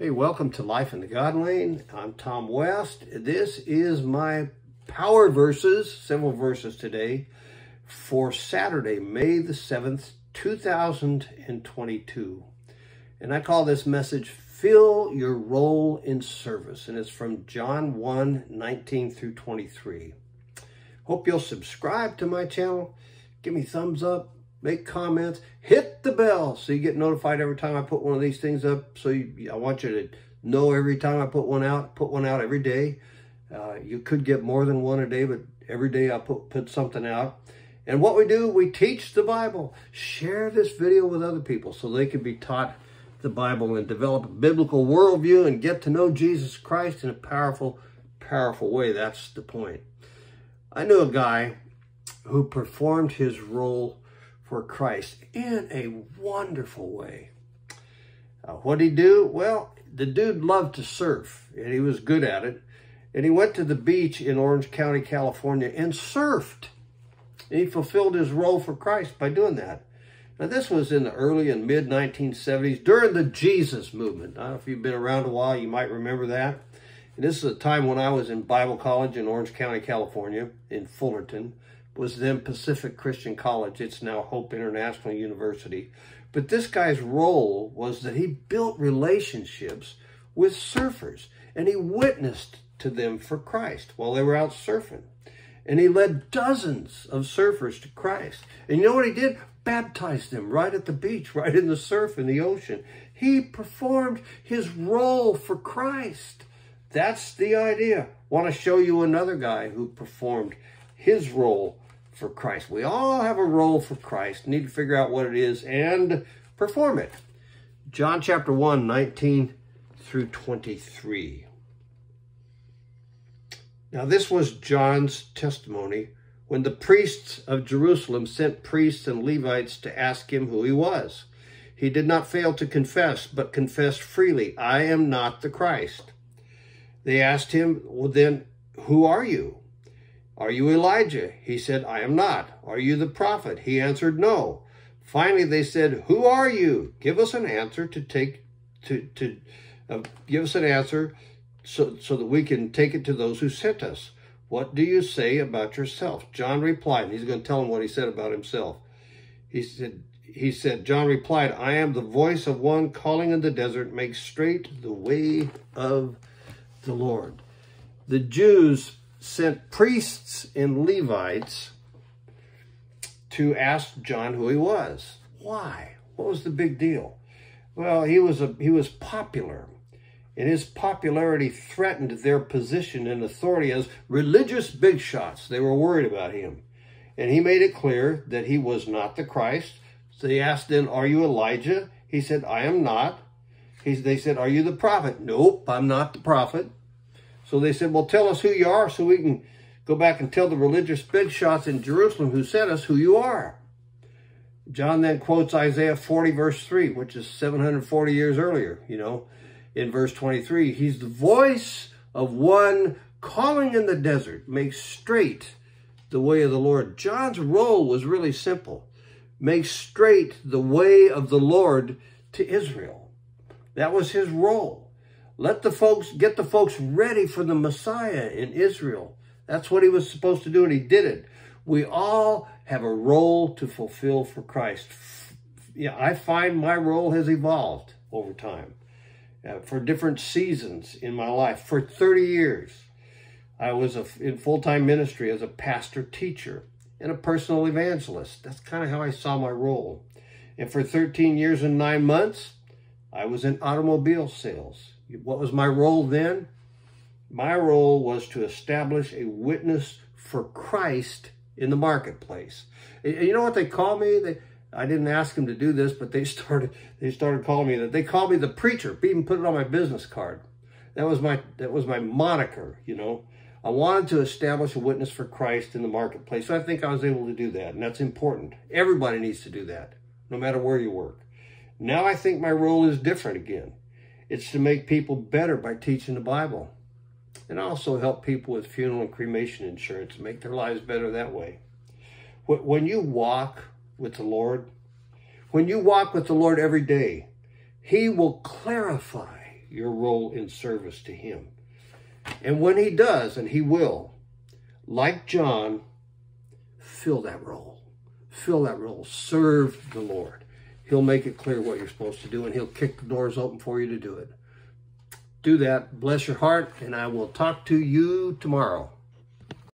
Hey, welcome to Life in the God Lane. I'm Tom West. This is my power verses, several verses today, for Saturday, May the 7th, 2022. And I call this message, Fill Your Role in Service. And it's from John 1:19 through 23. Hope you'll subscribe to my channel. Give me thumbs up. Make comments, hit the bell so you get notified every time I put one of these things up. I want you to know every time I put one out every day. You could get more than one a day, but every day I put something out. And what we do, we teach the Bible. Share this video with other people so they can be taught the Bible and develop a biblical worldview and get to know Jesus Christ in a powerful, powerful way. That's the point. I knew a guy who performed his role for Christ in a wonderful way. What'd he do? Well, the dude loved to surf, and he was good at it. And he went to the beach in Orange County, California, and surfed. And he fulfilled his role for Christ by doing that. Now, this was in the early and mid-1970s, during the Jesus movement. I don't know if you've been around a while, you might remember that. And this is a time when I was in Bible college in Orange County, California, in Fullerton. Was then Pacific Christian College. It's now Hope International University. But this guy's role was that he built relationships with surfers, and he witnessed to them for Christ while they were out surfing. And he led dozens of surfers to Christ. And you know what he did? Baptized them right at the beach, right in the surf, in the ocean. He performed his role for Christ. That's the idea. I want to show you another guy who performed his role for Christ. We all have a role for Christ. Need to figure out what it is and perform it. John chapter 1:19 through 23. Now this was John's testimony when the priests of Jerusalem sent priests and Levites to ask him who he was. He did not fail to confess, but confessed freely, I am not the Christ. They asked him, well then, who are you? Are you Elijah? He said, I am not. Are you the prophet? He answered, no. Finally, they said, who are you? Give us an answer give us an answer so that we can take it to those who sent us. What do you say about yourself? John replied, and he's going to tell them what he said about himself. He said, John replied, I am the voice of one calling in the desert, make straight the way of the Lord. The Jews sent priests and Levites to ask John who he was. Why? What was the big deal? Well, he was popular, and his popularity threatened their position and authority as religious big shots. They were worried about him, and he made it clear that he was not the Christ. So they asked then, are you Elijah? He said, I am not. They said, are you the prophet? Nope, I'm not the prophet. So they said, well, tell us who you are so we can go back and tell the religious big shots in Jerusalem who sent us who you are. John then quotes Isaiah 40, verse 3, which is 740 years earlier, in verse 23. He's the voice of one calling in the desert, make straight the way of the Lord. John's role was really simple. Make straight the way of the Lord to Israel. That was his role. Get the folks ready for the Messiah in Israel. That's what he was supposed to do, and he did it. We all have a role to fulfill for Christ. Yeah, I find my role has evolved over time for different seasons in my life. For 30 years, I was in full-time ministry as a pastor, teacher, and a personal evangelist. That's kind of how I saw my role. And for 13 years and 9 months, I was in automobile sales. What was my role then? My role was to establish a witness for Christ in the marketplace. You know what they call me? I didn't ask them to do this, but they started calling me that. They called me the preacher. Even put it on my business card. That was my moniker, I wanted to establish a witness for Christ in the marketplace. So I think I was able to do that, and that's important. Everybody needs to do that, no matter where you work. Now I think my role is different again. It's to make people better by teaching the Bible, and also help people with funeral and cremation insurance, make their lives better that way. When you walk with the Lord every day, he will clarify your role in service to him. And when he does, and he will, like John, fill that role. Fill that role. Serve the Lord. He'll make it clear what you're supposed to do, and he'll kick the doors open for you to do it. Do that. Bless your heart, and I will talk to you tomorrow.